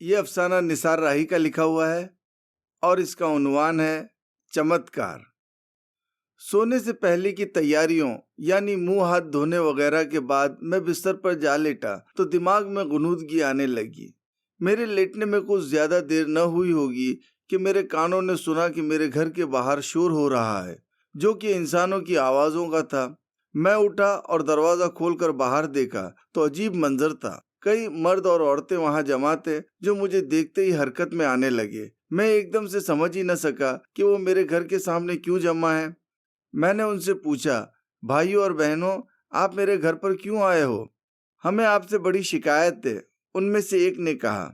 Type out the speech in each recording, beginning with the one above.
ये अफसाना निसार राही का लिखा हुआ है और इसका उन्वान है चमत्कार। सोने से पहले की तैयारियों यानी मुंह हाथ धोने वगैरह के बाद मैं बिस्तर पर जा लेटा तो दिमाग में गुनूदगी आने लगी। मेरे लेटने में कुछ ज्यादा देर न हुई होगी कि मेरे कानों ने सुना कि मेरे घर के बाहर शोर हो रहा है, जो कि इंसानों की आवाजों का था। मैं उठा और दरवाजा खोलकर बाहर देखा तो अजीब मंजर था। कई मर्द और औरतें वहां जमा थे जो मुझे देखते ही हरकत में आने लगे। मैं एकदम से समझ ही न सका कि वो मेरे घर के सामने क्यों जमा है। मैंने उनसे पूछा, भाइयों और बहनों, आप मेरे घर पर क्यों आए हो? हमें आपसे बड़ी शिकायत है। उनमें से एक ने कहा।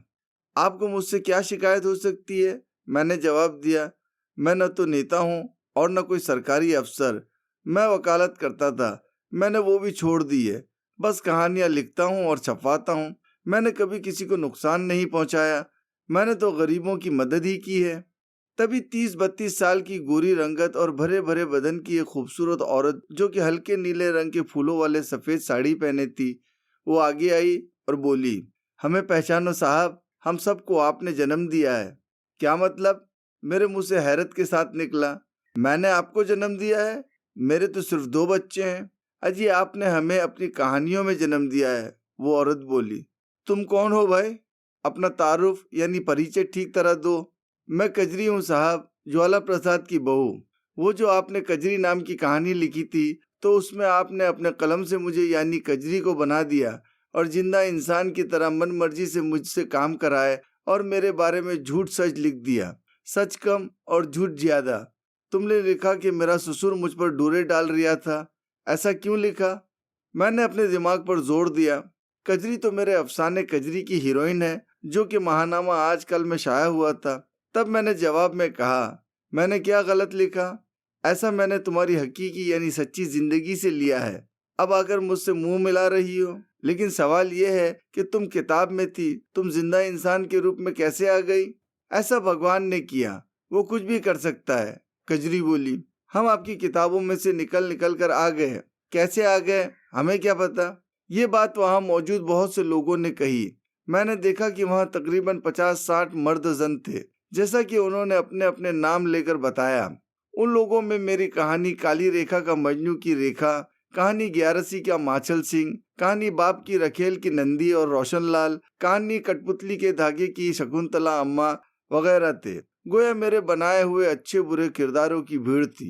आपको मुझसे क्या शिकायत हो सकती है? मैंने जवाब दिया, मैं न तो नेता हूँ और न कोई सरकारी अफसर। मैं वकालत करता था, मैंने वो भी छोड़ दी है। बस कहानियां लिखता हूँ और छपवाता हूँ। मैंने कभी किसी को नुकसान नहीं पहुंचाया। मैंने तो गरीबों की मदद ही की है। तभी 30-32 साल की गोरी रंगत और भरे भरे बदन की एक खूबसूरत औरत, जो कि हल्के नीले रंग के फूलों वाले सफेद साड़ी पहने थी, वो आगे आई और बोली, हमें पहचानो साहब, हम सबको आपने जन्म दिया है। क्या मतलब? मेरे मुंह से हैरत के साथ निकला। मैंने आपको जन्म दिया है? मेरे तो सिर्फ 2 बच्चे हैं। अजी, आपने हमें अपनी कहानियों में जन्म दिया है, वो औरत बोली। तुम कौन हो भाई? अपना तारुफ यानी परिचय ठीक तरह दो। मैं कजरी हूँ साहब, ज्वाला प्रसाद की बहू। वो जो आपने कजरी नाम की कहानी लिखी थी, तो उसमें आपने अपने कलम से मुझे यानी कजरी को बना दिया और जिंदा इंसान की तरह मन मर्जी से मुझसे काम कराए और मेरे बारे में झूठ सच लिख दिया। सच कम और झूठ ज्यादा। तुमने लिखा कि मेरा ससुर मुझ पर डोरे डाल रहा था। ऐसा क्यों लिखा? मैंने अपने दिमाग पर जोर दिया। कजरी तो मेरे अफसाने कजरी की हीरोइन है, जो कि महानामा आजकल में शाया हुआ था। तब मैंने जवाब में कहा, मैंने क्या गलत लिखा? ऐसा मैंने तुम्हारी हकीकी यानी सच्ची जिंदगी से लिया है। अब आकर मुझसे मुंह मिला रही हो। लेकिन सवाल यह है कि तुम किताब में थी, तुम जिंदा इंसान के रूप में कैसे आ गई? ऐसा भगवान ने किया, वो कुछ भी कर सकता है, कजरी बोली। हम आपकी किताबों में से निकल निकल कर आ गए। कैसे आ गए हमें क्या पता। ये बात वहां मौजूद बहुत से लोगों ने कही। मैंने देखा कि वहां तकरीबन 50-60 मर्द जन थे, जैसा कि उन्होंने अपने अपने नाम लेकर बताया। उन लोगों में मेरी कहानी काली रेखा का मजनू की रेखा, कहानी 11सी का माचल सिंह, कहानी बाप की रखेल की नंदी और रोशनलाल, कहानी कठपुतली के धागे की शकुंतला अम्मा वगैरह थे। गोया मेरे बनाए हुए अच्छे बुरे किरदारों की भीड़ थी।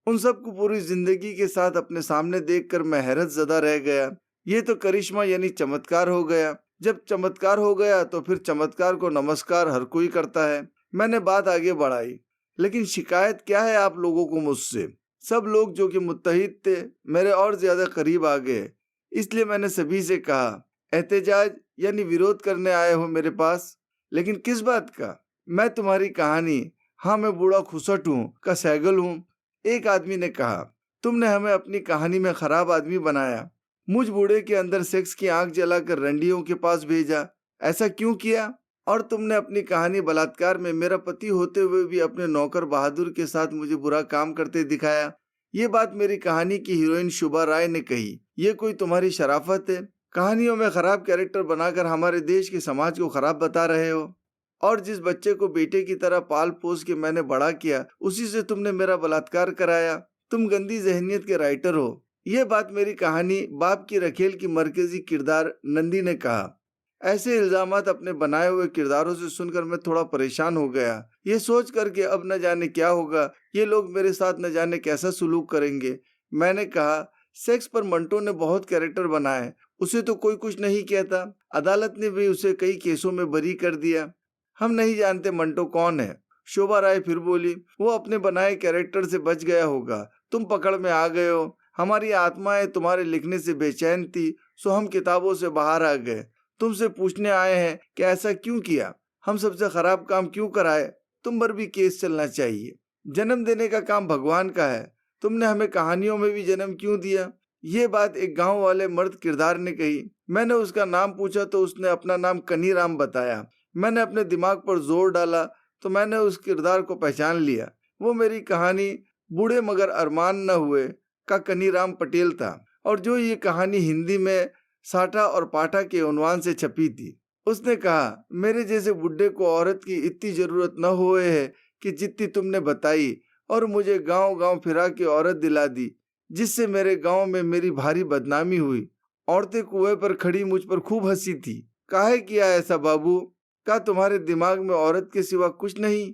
उन सबको पूरी जिंदगी के साथ अपने सामने देखकर मैं हैरत ज़दा रह गया। ये तो करिश्मा यानी चमत्कार हो गया। जब चमत्कार हो गया तो फिर चमत्कार को नमस्कार हर कोई करता है। मैंने बात आगे बढ़ाई, लेकिन शिकायत क्या है आप लोगों को मुझसे? सब लोग जो कि मुत्तहिद थे मेरे और ज्यादा करीब आ गए। इसलिए मैंने सभी से कहा, एहतजाज यानी विरोध करने आए हो मेरे पास? लेकिन किस बात का? मैं तुम्हारी कहानी हाँ मैं बूढ़ा खुसट हूँ का सैगल हूँ। एक आदमी ने कहा, तुमने हमें अपनी कहानी में खराब आदमी बनाया, मुझ बूढ़े के अंदर सेक्स की आंख जलाकर रंडियों के पास भेजा। ऐसा क्यों किया? और तुमने अपनी कहानी बलात्कार में मेरा पति होते हुए भी अपने नौकर बहादुर के साथ मुझे बुरा काम करते दिखाया। ये बात मेरी कहानी की हीरोइन शुभा राय ने कही। ये कोई तुम्हारी शराफत है? कहानियों में खराब कैरेक्टर बनाकर हमारे देश के समाज को खराब बता रहे हो। और जिस बच्चे को बेटे की तरह पाल पोस के मैंने बड़ा किया, उसी से तुमने मेरा बलात्कार कराया। तुम गंदी जहनियत के राइटर हो। यह बात मेरी कहानी बाप की रखेल की मरकजी किरदार नंदी ने कहा। ऐसे इल्जामात अपने बनाए हुए किरदारों से सुनकर मैं थोड़ा परेशान हो गया। ये सोच कर के अब न जाने क्या होगा, ये लोग मेरे साथ न जाने कैसा सुलूक करेंगे। मैंने कहा, सेक्स पर मंटो ने बहुत कैरेक्टर बनाए, उसे तो कोई कुछ नहीं कहता। अदालत ने भी उसे कई केसों में बरी कर दिया। हम नहीं जानते मंटो कौन है। शोभा राय फिर बोली, वो अपने बनाए कैरेक्टर से बच गया होगा, तुम पकड़ में आ गए हो। हमारी आत्माएं तुम्हारे लिखने से बेचैन थी, सो हम किताबों से बाहर आ गए। तुमसे पूछने आए हैं कि ऐसा क्यों किया, हम सबसे खराब काम क्यों कराए। तुम पर भी केस चलना चाहिए। जन्म देने का काम भगवान का है, तुमने हमें कहानियों में भी जन्म क्यों दिया? ये बात एक गांव वाले मर्द किरदार ने कही। मैंने उसका नाम पूछा तो उसने अपना नाम कनीराम बताया। मैंने अपने दिमाग पर जोर डाला तो मैंने उस किरदार को पहचान लिया। वो मेरी कहानी बूढ़े मगर अरमान न हुए का कनीराम पटेल था, और जो ये कहानी हिंदी में साठा और पाठा के उन्वान से छपी थी। उसने कहा, मेरे जैसे बुड्ढे को औरत की इतनी जरूरत न हुए है कि जितनी तुमने बताई, और मुझे गांव गांव फिरा के औरत दिला दी, जिससे मेरे गांव में मेरी भारी बदनामी हुई। औरतें कुएं पर खड़ी मुझ पर खूब हंसी थी। काहे किया ऐसा बाबू? क्या तुम्हारे दिमाग में औरत के सिवा कुछ नहीं?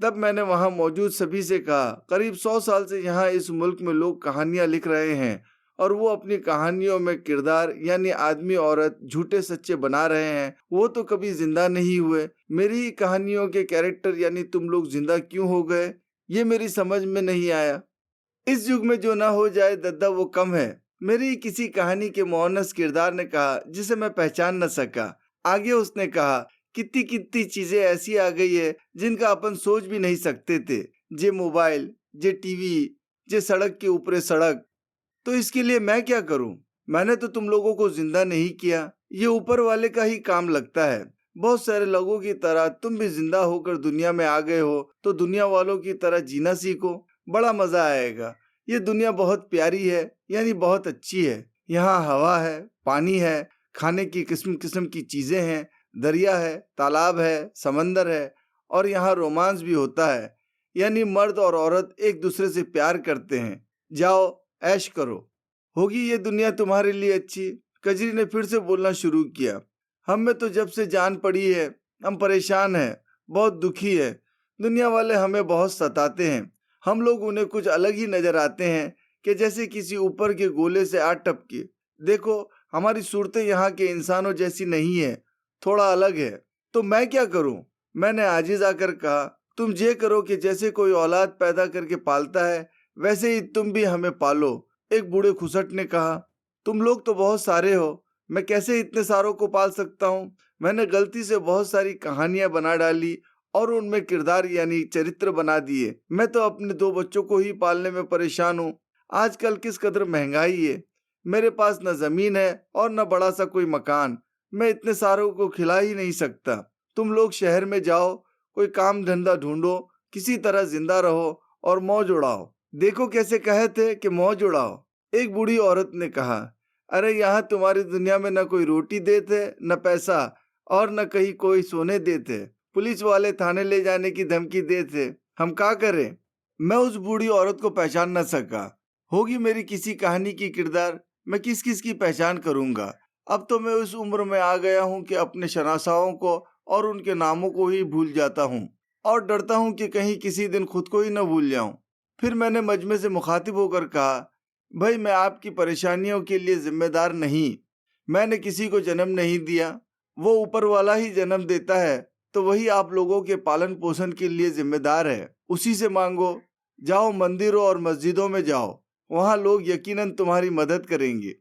तब मैंने वहां मौजूद सभी से कहा, करीब 100 साल से यहाँ इस मुल्क में लोग कहानियां लिख रहे हैं, और वो अपनी कहानियों में किरदार यानी आदमी औरत झूठे सच्चे बना रहे हैं। वो तो कभी जिंदा नहीं हुए। मेरी ही कहानियों के कैरेक्टर यानी तुम लोग जिंदा क्यों हो गए, ये मेरी समझ में नहीं आया। इस युग में जो ना हो जाए दद्दा वो कम है। मेरी किसी कहानी के मुअन्नस किरदार ने कहा, जिसे मैं पहचान न सका। आगे उसने कहा, कितनी कितनी चीजें ऐसी आ गई है जिनका अपन सोच भी नहीं सकते थे। जे मोबाइल, जे टीवी, जे सड़क के ऊपरे सड़क। तो इसके लिए मैं क्या करूं? मैंने तो तुम लोगों को जिंदा नहीं किया, ये ऊपर वाले का ही काम लगता है। बहुत सारे लोगों की तरह तुम भी जिंदा होकर दुनिया में आ गए हो, तो दुनिया वालों की तरह जीना सीखो, बड़ा मजा आएगा। ये दुनिया बहुत प्यारी है, यानी बहुत अच्छी है। यहाँ हवा है, पानी है, खाने की किस्म किस्म की चीजें हैं, दरिया है, तालाब है, समंदर है, और यहाँ रोमांस भी होता है, यानी मर्द और औरत एक दूसरे से प्यार करते हैं। जाओ ऐश करो। होगी ये दुनिया तुम्हारे लिए अच्छी? कजरी ने फिर से बोलना शुरू किया। हम में तो जब से जान पड़ी है, हम परेशान हैं, बहुत दुखी है। दुनिया वाले हमें बहुत सताते हैं। हम लोग उन्हें कुछ अलग ही नजर आते हैं, कि जैसे किसी ऊपर के गोले से आ टपके। देखो, हमारी सूरतें यहाँ के इंसानों जैसी नहीं है, थोड़ा अलग है। तो मैं क्या करूं? मैंने आजिज आकर कहा, तुम ये करो कि जैसे कोई औलाद पैदा करके पालता है, वैसे ही तुम भी हमें पालो। एक बूढ़े खुसट ने कहा, तुम लोग तो बहुत सारे हो, मैं कैसे इतने सारों को पाल सकता हूँ? मैंने गलती से बहुत सारी कहानियां बना डाली और उनमें किरदार यानी चरित्र बना दिए। मैं तो अपने 2 बच्चों को ही पालने में परेशान हूँ। आजकल किस कदर महंगाई है। मेरे पास न जमीन है और न बड़ा सा कोई मकान। मैं इतने सारों को खिला ही नहीं सकता। तुम लोग शहर में जाओ, कोई काम धंधा ढूंढो, किसी तरह जिंदा रहो और मौज उड़ाओ। देखो कैसे कहे थे कि मौज उड़ाओ। एक बूढ़ी औरत ने कहा, अरे यहाँ तुम्हारी दुनिया में न कोई रोटी देते, न पैसा, और न कहीं कोई सोने देते। पुलिस वाले थाने ले जाने की धमकी देते। हम क्या करें? मैं उस बूढ़ी औरत को पहचान न सका। होगी मेरी किसी कहानी की किरदार, मैं किस किस की पहचान करूंगा? अब तो मैं उस उम्र में आ गया हूँ कि अपने शनासाओं को और उनके नामों को ही भूल जाता हूँ, और डरता हूँ कि कहीं किसी दिन खुद को ही न भूल जाऊं। फिर मैंने मजमे से मुखातिब होकर कहा, भाई मैं आपकी परेशानियों के लिए जिम्मेदार नहीं। मैंने किसी को जन्म नहीं दिया, वो ऊपर वाला ही जन्म देता है, तो वही आप लोगों के पालन पोषण के लिए जिम्मेदार है। उसी से मांगो। जाओ मंदिरों और मस्जिदों में जाओ, वहाँ लोग यकीनन तुम्हारी मदद करेंगे।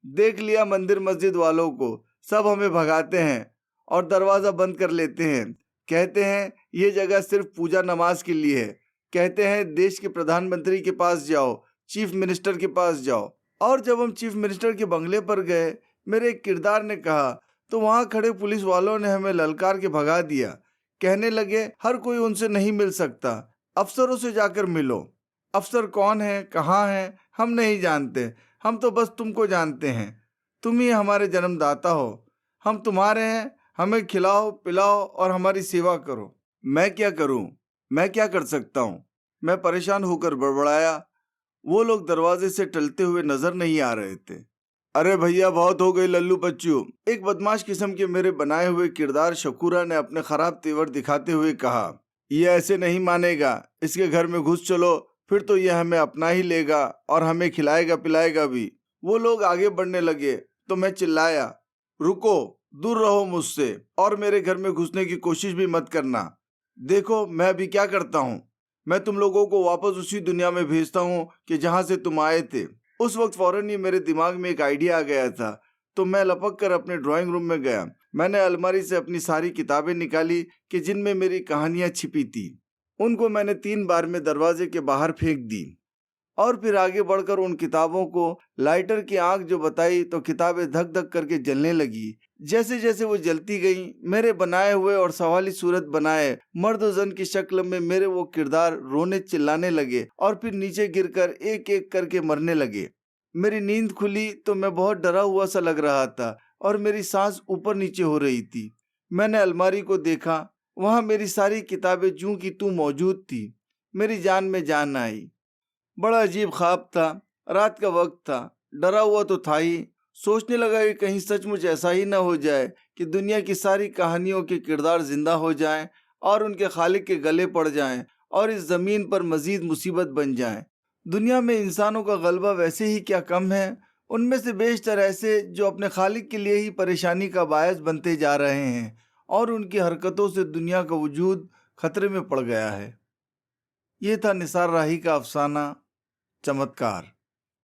देख लिया मंदिर मस्जिद वालों को, सब हमें भगाते हैं और दरवाज़ा बंद कर लेते हैं। कहते हैं ये जगह सिर्फ पूजा नमाज के लिए है। कहते हैं देश के प्रधानमंत्री के पास जाओ, चीफ मिनिस्टर के पास जाओ। और जब हम चीफ मिनिस्टर के बंगले पर गए, मेरे एक किरदार ने कहा, तो वहाँ खड़े पुलिस वालों ने हमें ललकार के भगा दिया। कहने लगे हर कोई उनसे नहीं मिल सकता, अफसरों से जाकर मिलो। अफसर कौन है, कहाँ है, हम नहीं जानते। हम तो बस तुमको जानते हैं। तुम ही हमारे जन्मदाता हो। हम तुम्हारे हैं। हमें खिलाओ पिलाओ और हमारी सेवा करो। मैं क्या करूं? मैं क्या कर सकता हूं? मैं परेशान होकर बड़बड़ाया। वो लोग दरवाजे से टलते हुए नजर नहीं आ रहे थे। अरे भैया बहुत हो गई लल्लू बच्चू, एक बदमाश किस्म के मेरे बनाए हुए किरदार शकूरा ने अपने खराब तेवर दिखाते हुए कहा। ये ऐसे नहीं मानेगा, इसके घर में घुस चलो, फिर तो ये हमें अपना ही लेगा और हमें खिलाएगा पिलाएगा भी। वो लोग आगे बढ़ने लगे तो मैं चिल्लाया, रुको, दूर रहो मुझसे, और मेरे घर में घुसने की कोशिश भी मत करना। देखो मैं अभी क्या करता हूँ। मैं तुम लोगों को वापस उसी दुनिया में भेजता हूँ कि जहाँ से तुम आए थे। उस वक्त फौरन ही मेरे दिमाग में एक आइडिया आ गया था, तो मैं लपक कर अपने ड्राइंग रूम में गया। मैंने अलमारी से अपनी सारी किताबें निकाली कि जिनमें मेरी कहानियां छिपी थी। उनको मैंने 3 बार में दरवाजे के बाहर फेंक दी, और फिर आगे बढ़कर उन किताबों को लाइटर की आंख जो बताई, तो किताबें धक धक करके जलने लगी। जैसे जैसे वो जलती गईं, मेरे बनाए हुए और सवाली सूरत बनाए मर्द जन की शक्ल में मेरे वो किरदार रोने चिल्लाने लगे और फिर नीचे गिरकर एक एक करके मरने लगे। मेरी नींद खुली तो मैं बहुत डरा हुआ सा लग रहा था और मेरी सांस ऊपर नीचे हो रही थी। मैंने अलमारी को देखा, वहां मेरी सारी किताबें जूं की तूं मौजूद थी। मेरी जान में जान आई। बड़ा अजीब ख्वाब था। रात का वक्त था। डरा हुआ तो था ही। सोचने लगा कि कहीं सचमुच ऐसा ही न हो जाए कि दुनिया की सारी कहानियों के किरदार जिंदा हो जाएं और उनके खालिक के गले पड़ जाएं और इस जमीन पर मजीद मुसीबत बन जाएं। दुनिया में इंसानों का गलबा वैसे ही क्या कम है। उनमें से बेशतर ऐसे जो अपने खालिक के लिए ही परेशानी का बायस बनते जा रहे हैं और उनकी हरकतों से दुनिया का वजूद खतरे में पड़ गया है। ये था निसार राही का अफसाना चमत्कार।